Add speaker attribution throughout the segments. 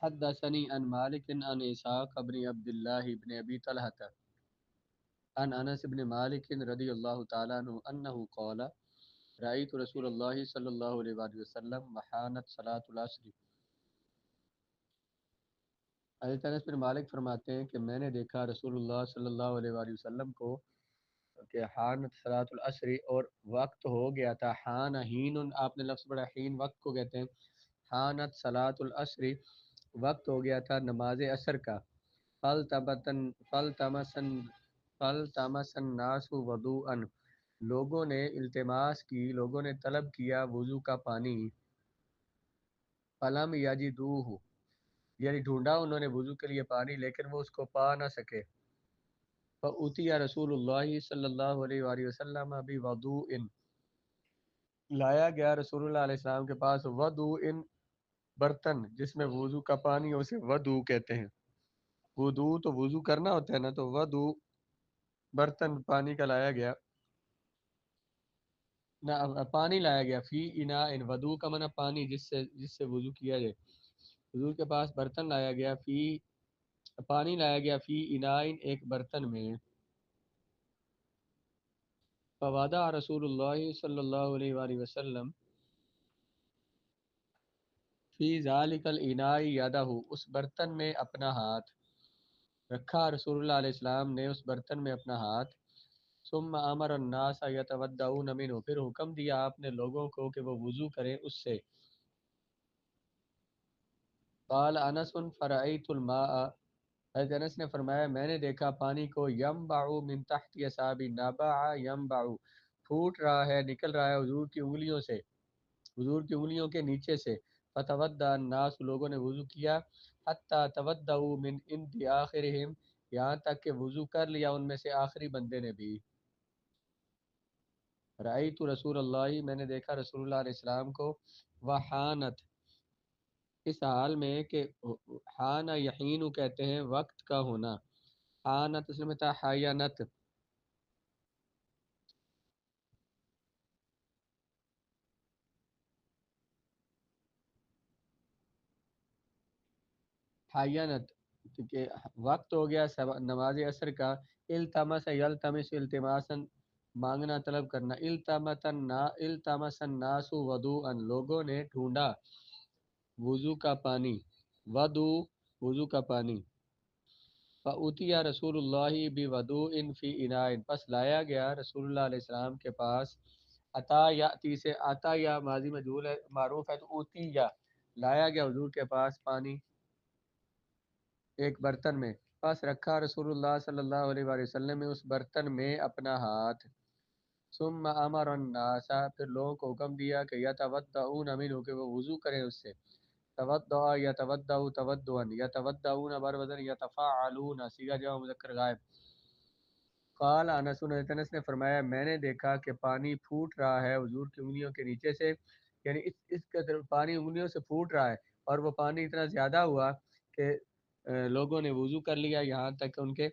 Speaker 1: حدثني عن مالك عن إسحاق بن عبد الله بن أبي طلحة عن أنس بن مالك رضي الله تعالى عنه أنه قال رأيت رسول الله صلى الله عليه وآله وسلم وحانت صلاة العصر. حضرت انس بن مالک فرماتے ہیں کہ میں نے دیکھا رسول اللہ صلی اللہ علیہ وآلہ وسلم کو کہ حانت صلاۃ العصر اور وقت ہو گیا تھا. حان ہین، آپ نے لفظ پڑھا ہین وقت کو کہتے ہیں. حانت صلاۃ العصر وقت ہو گیا تھا نماز عصر کا. فلتمسن فلتمس الناس وضوءا، لوگوں نے التماس کی، لوگوں نے طلب کیا وضو کا پانی. فلم یجدوہ، یعنی ڈھونڈا انہوں نے وضو کے لیے پانی لیکن وہ اس کو پا نہ سکے. فأتی رسول اللہ صلی اللہ علیہ وآلہ وسلم بوضوء، لایا گیا رسول اللہ علیہ السلام کے پاس وضوء، برتن جس میں وضو کا پانی ہو، اسے وضو کہتے ہیں. وضو تو وضو کرنا ہوتا ہے نا، تو وضو برتن پانی کا لایا گیا نہ، پانی لایا گیا. فی اناء، وضو کا معنی پانی جس سے وضو کیا جائے. حضور کے پاس برتن لایا گیا، پانی لایا گیا فی انائن، ایک برتن میں. فوضع رسول اللہ صلی اللہ علیہ وآلہ وسلم فی ذالک الاناء یدہ، اس برتن میں اپنا ہاتھ رکھا. رسول اللہ علیہ السلام نے اس برتن میں اپنا ہاتھ. ثم امر الناس یتودعون منہ، پھر حکم دیا آپ نے لوگوں کو کہ وہ وضو کریں اس سے. قال انس فرأیت الماء، حضرت انس نے فرمایا میں نے دیکھا پانی کو ینبع من تحت اصابع، نبع ینبع، پھوٹ رہا ہے، نکل رہا ہے حضور کی انگلیوں سے، حضور کی انگلیوں کے نیچے سے. فتودع الناس، لوگوں نے وضو کیا. حتی تودعوا من عند آخرہم، یہاں تک کہ وضو کر لیا ان میں سے آخری بندے نے بھی. رأیت رسول اللہ، میں نے دیکھا رسول اللہ علیہ السلام کو. وحانت، اس حال میں کہ حان یحین کہتے ہیں وقت کا ہونا. حانت اس میں تھا حیانت. حیانت کہ وقت ہو گیا نماز عصر کا. التمس یلتمس التماسا، مانگنا طلب کرنا. التمس الناس وضوءا، لوگوں نے ڈھونڈا وضو کا پانی. وضو، وضو کا پانی. فأتی رسول اللہ بوضوء فی اناء، پس لایا گیا رسول اللہ علیہ السلام کے پاس. عطا یاتی سے، عطا یا ماضی مجہول ہے، معروف ہے، تو اوتی یا لایا گیا حضور کے پاس پانی ایک برتن میں. پس رکھا رسول اللہ صلی اللہ علیہ وآلہ وسلم نے اس برتن میں اپنا ہاتھ. ثم امر الناس، پھر لوگوں کو حکم دیا کہ یتودعون منہ، کہ وہ وضو کریں اس سے. تودع یتودع تودعا، یتودعون بر وزن یتفاعلون، صیغہ جمع مذکر غائب. قال انس نے فرمایا میں نے دیکھا کہ پانی پھوٹ رہا ہے حضور کی انگلیوں کے نیچے سے، یعنی اس قدر پانی انگلیوں سے پھوٹ رہا ہے. اور وہ پانی اتنا زیادہ ہوا کہ لوگوں نے وضو کر لیا، یہاں تک کہ ان کے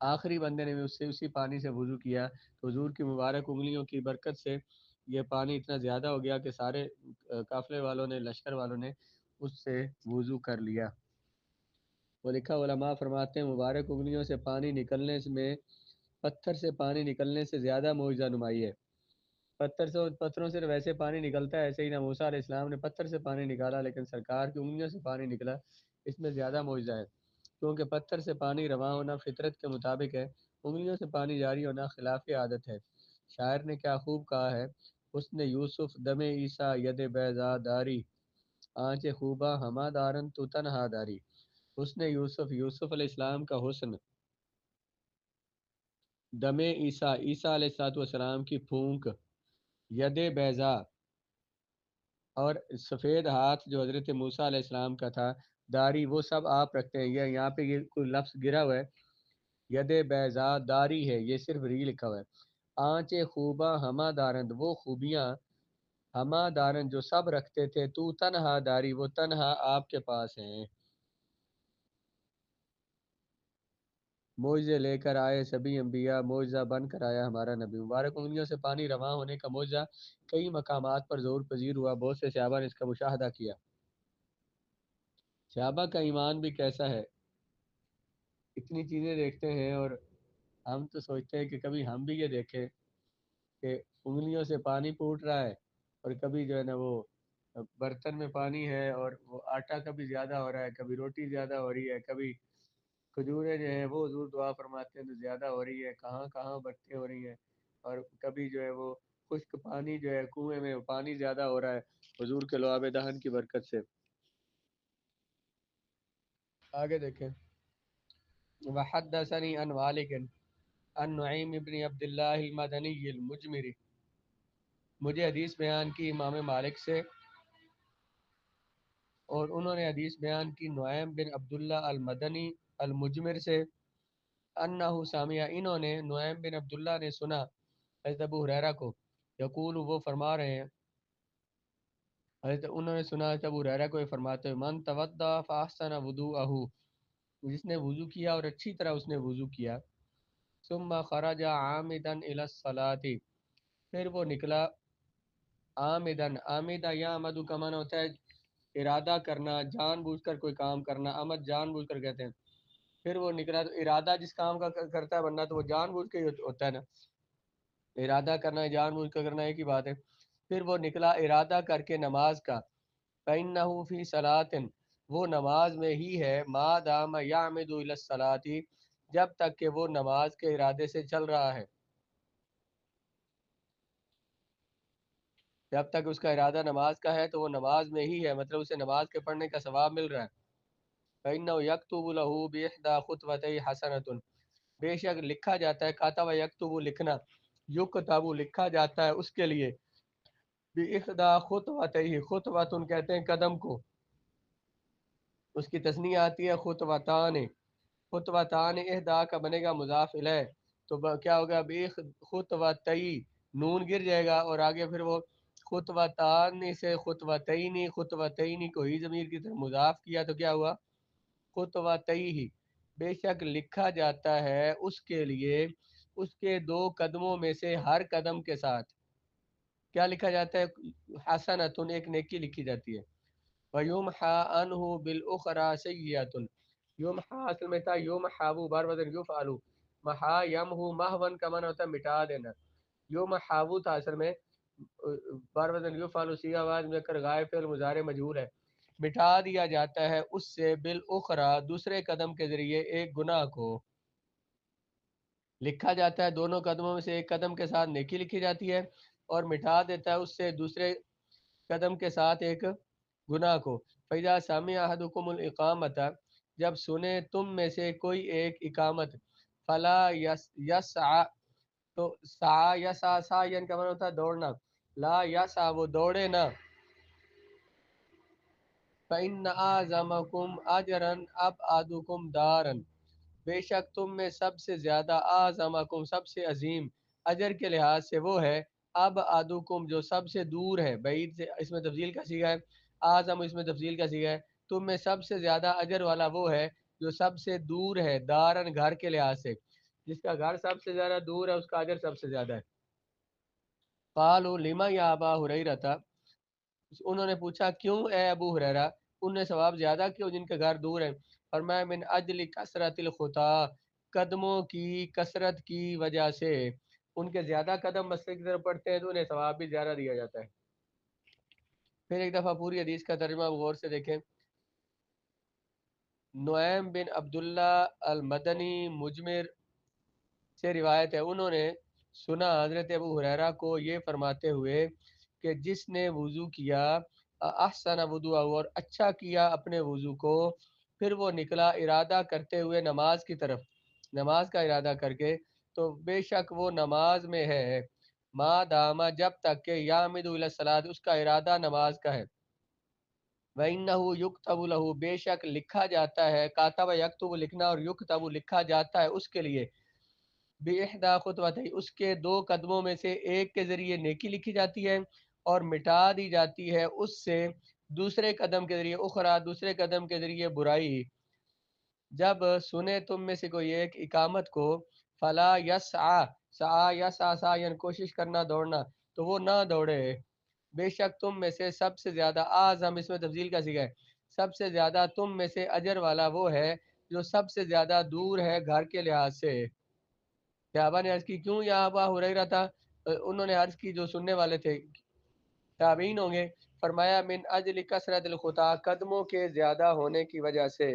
Speaker 1: آخری بندے نے بھی اسی پانی سے وضو کیا. تو حضور کی مبارک انگلیوں کی برکت سے یہ پانی اتنا زیادہ ہو گیا کہ سارے قافلے والوں نے، لشکر والوں نے اس سے وضو کر لیا. وہ لکھا علماء فرماتے ہیں مبارک انگلیوں سے پانی نکلنے میں پتھر سے پانی نکلنے سے زیادہ معجزہ نمائی ہے. پتھروں سے ویسے پانی نکلتا ہے، ایسے ہی نہ موسیٰ علیہ السلام نے پتھر سے پانی نکالا، لیکن سرکار کی انگلیوں سے پانی نکلا، اس میں زیادہ معجزہ ہے. کیونکہ پتھر سے پانی رواں ہونا فطرت کے مطابق ہے، انگلیوں سے پانی جاری ہونا خلاف عادت ہے. شاعر نے کیا خوب کہا ہے، حسن یوسف دم عیسیٰ ید بیضا داری، آنچ خوبہ ہما دارن تو تنہا داری. حسن یوسف، یوسف علیہ السلام کا حسن. دم عیسیٰ، عیسیٰ علیہ السلام کی پھونک. ید بیضا، اور سفید ہاتھ جو حضرت موسیٰ علیہ السلام کا تھا. داری، وہ سب آپ رکھتے ہیں. یہ یہاں پہ یہ کوئی لفظ گرا ہوا ہے، ید بیضا داری ہے، یہ صرف ری لکھا ہوا ہے. آنچ خوبہ ہما دارند، وہ خوبیاں ہما دارند جو سب رکھتے تھے. تو تنہا داری، وہ تنہا آپ کے پاس ہیں. معجزے لے کر آئے سبھی انبیاء، معجزہ بن کر آیا ہمارا نبی. مبارک انگلیوں سے پانی رواں ہونے کا معجزہ کئی مقامات پر ظہور پذیر ہوا، بہت سے صحابہ نے اس کا مشاہدہ کیا. صحابہ کا ایمان بھی کیسا ہے، اتنی چیزیں دیکھتے ہیں اور ہم تو سوچتے ہیں کہ کبھی ہم بھی یہ دیکھیں کہ انگلیوں سے پانی پھوٹ رہا ہے، اور کبھی جو ہے نا وہ برتن میں پانی ہے اور وہ آٹا کبھی زیادہ ہو رہا ہے، کبھی روٹی زیادہ ہو رہی ہے، کبھی کھجوریں جو ہیں وہ حضور دعا فرماتے ہیں تو زیادہ ہو رہی ہے، کہاں کہاں بٹیں ہو رہی ہیں، اور کبھی جو ہے وہ خشک پانی جو ہے کنویں میں پانی زیادہ ہو رہا ہے حضور کے لعاب دہن کی برکت سے۔ آگے دیکھیں، وحدثني عن مالك عن نعيم بن عبد الله المدني المجمري، مجھے حدیث بیان کی امام مالک سے، اور انہوں نے حدیث بیان کی نعیم بن عبداللہ المدنی المجمر سے، انہ سامعہ، انہوں نے نعیم بن عبداللہ نے سنا حضرت ابو ہریرہ کو، یقول وہ فرما رہے ہیں، حضرت انہوں نے سنا حضرت ابو ہریرہ کو یہ فرماتے ہوئے، من توضا فاحسن وضوءہ، جس نے وضو کیا اور اچھی طرح اس نے وضو کیا، ثم خرج عامدا الی الصلاۃ، پھر وہ نکلا عامدن، عامدہ یا آمدو کا معنی ہوتا ہے ارادہ کرنا، جان بوجھ کر کوئی کام کرنا، آمد جان بوجھ کر کہتے ہیں، پھر وہ نکلا، تو ارادہ جس کام کا کرتا ہے بندہ تو وہ جان بوجھ کے ہی ہوتا ہے نا، ارادہ کرنا ہے جان بوجھ کر کرنا ایک ہی بات ہے، پھر وہ نکلا ارادہ کر کے نماز کا، فإنہ فی صلاۃ، وہ نماز میں ہی ہے، ما دام یعمد الی الصلاۃ، جب تک کہ وہ نماز کے ارادے سے چل رہا ہے، جب تک اس کا ارادہ نماز کا ہے تو وہ نماز میں ہی ہے، مطلب اسے نماز کے پڑھنے کا ثواب مل رہا ہے۔ فإنه يكتب له بإحدى خطوتي حسنة، بے شک لکھا جاتا ہے، کاتب یکتب لکھنا، یکتب لکھا جاتا ہے اس کے لیے، بإحدى خطوتي، خطوۃ کہتے ہیں قدم کو، اس کی تثنیہ آتی ہے خطوتان، خطوتان احدا کا بنے گا مضاف الیہ، تو کیا ہوگا، خطوتی، نون گر جائے گا اور آگے پھر وہ خطوتان سے خطوتینی، خطوتینی کو ہی ضمیر کی طرف مضاف کیا تو کیا ہوا خطوتی ہی، بے شک لکھا جاتا ہے اس کے لیے اس کے دو قدموں میں سے ہر قدم کے ساتھ، کیا لکھا جاتا ہے، حسنۃ، ایک نیکی لکھی جاتی ہے، وَيُمْحَى عَنْهُ بِالْأُخْرَى سَيِّئَةٌ، یمحا اصل میں تھا یمحو، بار وزن یفعلو، محا یمحو، محون کا معنی ہوتا ہے مٹا دینا، یمحو تھا اصل میں، بار وزن یفعلو سی آواز میں کر غائب فعل مضارع مجہول ہے، مٹا دیا جاتا ہے اس سے بالأخرى، دوسرے قدم کے ذریعے، ایک گناہ کو لکھا جاتا ہے، دونوں قدموں میں سے ایک قدم کے ساتھ نیکی لکھی جاتی ہے، اور مٹا دیتا ہے اس سے دوسرے قدم کے ساتھ ایک گناہ کو۔ فَإِذَا سَمِعَ أَحَدُكُمُ الْإِقَامَةَ، جب سنے تم میں سے کوئی ایک اقامت، فَلَا يَسْعَ، تو سعا یسعى، سعیًا کا معنی ہوتا ہے دوڑنا، لا یسعى، وہ دوڑے نہ، فَإِنَّ أَعْظَمَكُمْ أَجْرًا أَبْعَدُكُمْ دَارًا، بے شک تم میں سب سے زیادہ، اعظمکم، سب سے عظیم، اجر کے لحاظ سے وہ ہے، ابعدکم، جو سب سے دور ہے، بعید سے اس میں تفضیل کا صیغہ ہے، اعظم اس میں تفضیل کا صیغہ ہے، تم میں سب سے زیادہ اجر والا وہ ہے جو سب سے دور ہے، دارن، گھر کے لحاظ سے، جس کا گھر سب سے زیادہ دور ہے اس کا اجر سب سے زیادہ ہے۔ قالوا لما یا ابا ہریرہ، انہوں نے پوچھا کیوں اے ابو ہریرہ، ان نے ثواب زیادہ کیوں جن کے گھر دور ہیں، فرمایا من اجل کثرت الخطا، قدموں کی کثرت کی وجہ سے، ان کے زیادہ قدم مسجد کی طرف پڑتے ہیں تو انہیں ثواب بھی زیادہ دیا جاتا ہے۔ پھر ایک دفعہ پوری حدیث کا ترجمہ غور سے دیکھیں، نعیم بن عبداللہ المدنی مجمر سے روایت ہے، انہوں نے سنا حضرت ابو ہریرہ کو یہ فرماتے ہوئے کہ جس نے وضو کیا، احسن وضوء، اور اچھا کیا اپنے وضو کو، پھر وہ نکلا ارادہ کرتے ہوئے نماز کی طرف، نماز کا ارادہ کر کے، تو بے شک وہ نماز میں ہے، ما دامہ، جب تک کہ یامد الی الصلاۃ، اس کا ارادہ نماز کا ہے، وَإِنَّهُ يُكْتَبُ لَهُ، بے شک لکھا جاتا ہے، کاتب یکتب لکھنا، اور یکتب لکھا جاتا ہے اس کے لیے، بِإِحْدَى خُطْوَتَيْ، اس کے دو قدموں میں سے ایک کے ذریعے نیکی لکھی جاتی ہے، اور مٹا دی جاتی ہے اس سے دوسرے قدم کے ذریعے، اخرى، دوسرے قدم کے ذریعے برائی۔ جب سنے تم میں سے کوئی ایک اقامت کو، فلا یسعى، سعى یسعى سعیاً، کوشش کرنا دوڑنا، تو وہ نہ دوڑے، بے شک تم میں سے سب سے زیادہ، اعظم اس میں تفضیل کا صیغہ ہے، سب سے زیادہ تم میں سے اجر والا وہ ہے جو سب سے زیادہ دور ہے گھر کے لحاظ سے۔ صحابہ نے عرض کی کیوں یا ابا ہریرہ تھا؟ انہوں نے عرض کی جو سننے والے تھے تابعین ہوں گے۔ فرمایا من اجل کثرت الخطا، قدموں کے زیادہ ہونے کی وجہ سے،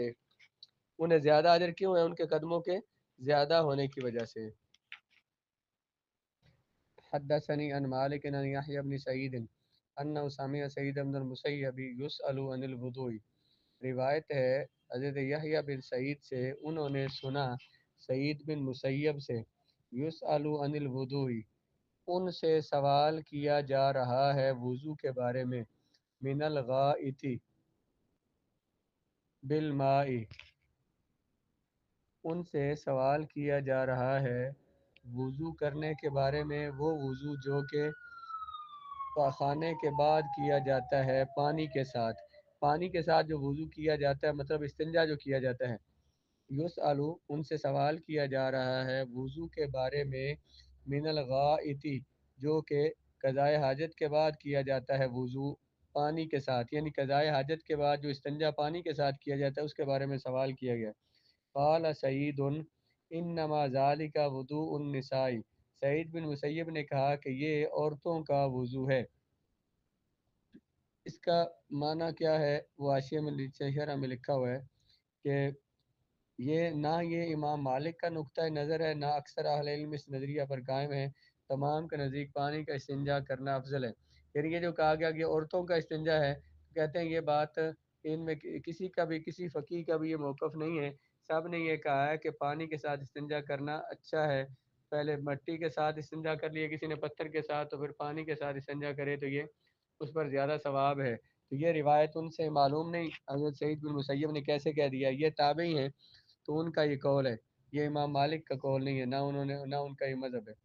Speaker 1: انہیں زیادہ اجر کیوں ہے؟ ان کے قدموں کے زیادہ ہونے کی وجہ سے۔ حدثني عن مالك عن يحيى بن سعيد انه سمع سعيد بن المسيب يسأل عن الوضوء۔ روایت ہے حضرت یحییٰ بن سعید سے، انہوں نے سنا سعید بن مسیب سے، یسأل عن الوضوء، ان سے سوال کیا جا رہا ہے وضو کے بارے میں، من الغائط بالماء، ان سے سوال کیا جا رہا ہے وضو کرنے کے بارے میں، وہ وضو جو کہ پاخانے کے بعد کیا جاتا ہے پانی کے ساتھ، پانی کے ساتھ جو وضو کیا جاتا ہے، مطلب استنجا جو کیا جاتا ہے۔ یسألو، ان سے سوال کیا جا رہا ہے وضو کے بارے میں، من الغائط، جو کہ قضائے حاجت کے بعد کیا جاتا ہے وضو پانی کے ساتھ، یعنی قضائے حاجت کے بعد جو استنجا پانی کے ساتھ کیا جاتا ہے اس کے بارے میں سوال کیا گیا۔ قال سعید انما ذالک وضوء النساء، سعید بن مسیب نے کہا کہ یہ عورتوں کا وضو ہے۔ اس کا معنی کیا ہے؟ وہ حاشیے میں شرح میں لکھا ہوا ہے کہ یہ نہ یہ امام مالک کا نقطہ نظر ہے، نہ اکثر اہل علم اس نظریہ پر قائم ہے، تمام کے نزدیک پانی کا استنجا کرنا افضل ہے۔ یعنی یہ جو کہا گیا کہ عورتوں کا استنجا ہے، کہتے ہیں یہ بات ان میں کسی کا بھی، کسی فقیہ کا بھی یہ موقف نہیں ہے، سب نے یہ کہا ہے کہ پانی کے ساتھ استنجا کرنا اچھا ہے۔ پہلے مٹی کے ساتھ استنجا کر لیے کسی نے، پتھر کے ساتھ، تو پھر پانی کے ساتھ استنجا کرے تو یہ اس پر زیادہ ثواب ہے۔ تو یہ روایت ان سے معلوم نہیں حضرت سعید بن مسیب نے کیسے کہہ دیا، یہ تابعی ہیں تو ان کا یہ قول ہے، یہ امام مالک کا قول نہیں ہے، نہ انہوں نے، نہ ان کا یہ مذہب ہے۔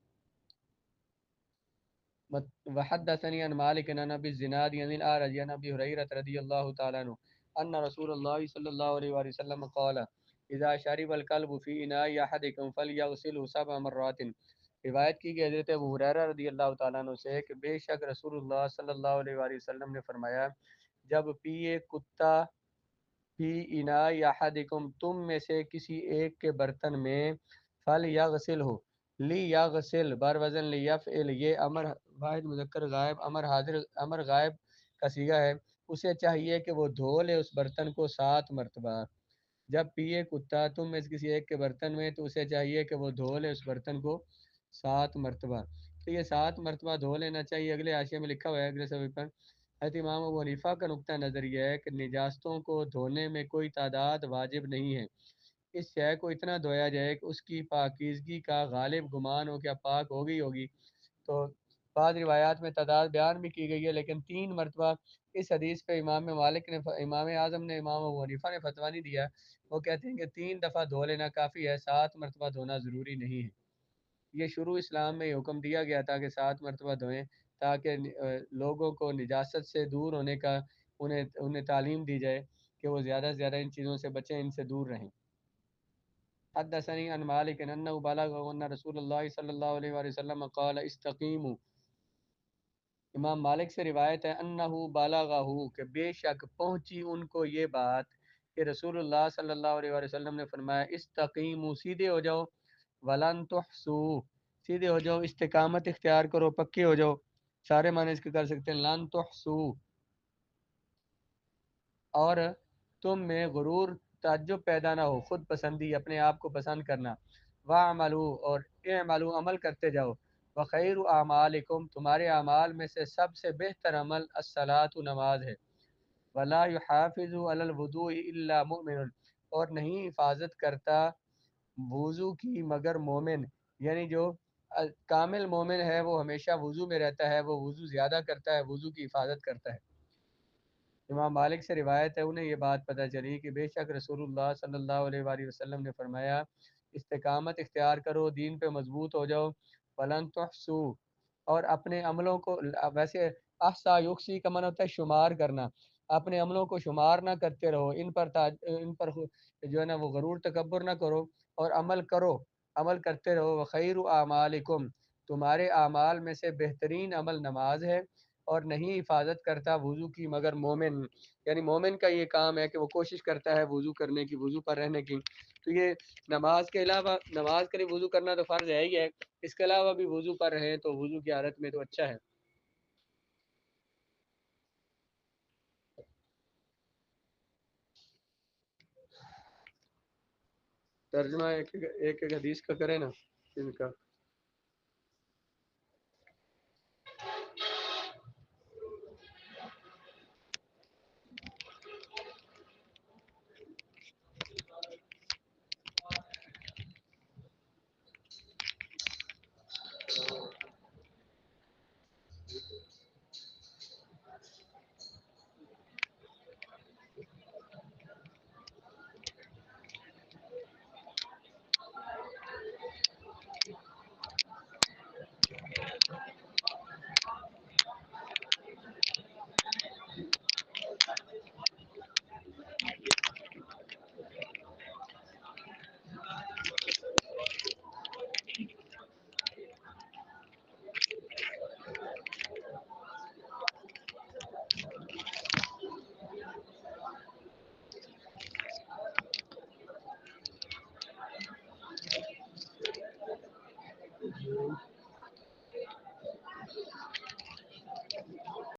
Speaker 1: وحدثني عن مالك عن ابي الزناد عن الاعرج عن ابي هريره رضي الله تعالى عنه ان رسول الله صلى الله عليه وسلم قال اذا شرب الكلب في اناء احدكم فليغسله 7 مرات۔ روایت کی گئی حضرت ابو ہریرہ رضی اللہ تعالیٰ عنہ سے کہ بے شک رسول اللہ صلی اللہ علیہ وآلہ وسلم نے فرمایا، جب پیے کتا فی اناء احدکم، تم میں سے کسی ایک کے برتن میں، فل یغسل ہو، لی یغسل بر وزن لیفعل، یہ امر واحد مذکر غائب، امر حاضر، امر غائب کا صیغہ ہے، اسے چاہیے کہ وہ دھو لے اس برتن کو 7 مرتبہ۔ جب پیے کتا تم میں سے کسی ایک کے برتن میں تو اسے چاہیے کہ وہ دھو لے اس برتن کو 7 مرتبہ۔ تو یہ 7 مرتبہ دھو لینا چاہیے۔ اگلے حاشیے میں لکھا ہوا ہے اگلے صفحے پر، حضرت امام ابو حنیفہ کا نقطہ نظر یہ ہے کہ نجاستوں کو دھونے میں کوئی تعداد واجب نہیں ہے، اس شے کو اتنا دھویا جائے کہ اس کی پاکیزگی کا غالب گمان ہو کہ پاک ہوگی۔ تو بعض روایات میں تعداد بیان بھی کی گئی ہے، لیکن 3 مرتبہ اس حدیث پہ امام مالک نے، امام اعظم نے، امام ابو حنیفہ نے فتویٰ نہیں دیا، وہ کہتے ہیں کہ 3 دفعہ دھو لینا کافی ہے، 7 مرتبہ دھونا ضروری نہیں ہے۔ یہ شروع اسلام میں حکم دیا گیا تھا کہ 7 مرتبہ دھوئیں، تاکہ لوگوں کو نجاست سے دور ہونے کا انہیں تعلیم دی جائے کہ وہ زیادہ سے زیادہ ان چیزوں سے بچیں، ان سے دور رہیں۔ حدثني عن مالك انه بلغه ان رسول الله صلی اللہ علیہ وآلہ وسلم قال استقیموا، امام مالک سے روایت ہے انه بلغه کہ بے شک پہنچی ان کو یہ بات کہ رسول اللہ صلی اللہ علیہ وآلہ وسلم نے فرمایا استقیموا، سیدھے ہو جاؤ، ولن تحسوا، سیدھے ہو جاؤ، استقامت اختیار کرو، پکے ہو جاؤ، سارے معنی اس کے کر سکتے ہیں، لن تحسوا، اور تم میں غرور، تعجب پیدا نہ ہو، خود پسندی، اپنے آپ کو پسند کرنا، وَاعْمَلُوا، اور اعملوا، عمل کرتے جاؤ، وَخَيْرُ أَعْمَالِكُمْ، تمہارے اعمال میں سے سب سے بہتر عمل الصلاۃ، نماز ہے، وَلَا يُحَافِظُ عَلَى الْوُضُوءِ إِلَّا مُؤْمِنٌ، اور نہیں حفاظت کرتا وضو کی مگر مومن، یعنی جو کامل مومن ہے وہ ہمیشہ وضو میں رہتا ہے، وہ وضو زیادہ کرتا ہے، وضو کی حفاظت کرتا ہے۔ امام مالک سے روایت ہے، انہیں یہ بات پتہ چلی کہ بے شک رسول اللہ صلی اللہ علیہ وآلہ وسلم نے فرمایا استقامت اختیار کرو، دین پہ مضبوط ہو جاؤ، فلن تحسو، اور اپنے عملوں کو، ویسے احسا یحسی کا معنی ہوتا ہے شمار کرنا، اپنے عملوں کو شمار نہ کرتے رہو، ان پر جو ہے نا وہ غرور تکبر نہ کرو، اور عمل کرو، عمل کرتے رہو، وخیر اعمالکم، تمہارے اعمال میں سے بہترین عمل نماز ہے، اور نہیں حفاظت کرتا وضو کی مگر مومن. یعنی مومن کا یہ کام ہے کہ وہ کوشش کرتا ہے وضو کرنے کی، وضو پر رہنے کی. تو یہ نماز کے علاوہ، نماز کے لیے وضو کرنا تو فرض ہے ہی ہے، اس کے علاوہ بھی وضو پر رہیں تو وضو کی حالت میں تو اچھا ہے. ترجمہ ایک ایک حدیث کا کرے نا ان کا.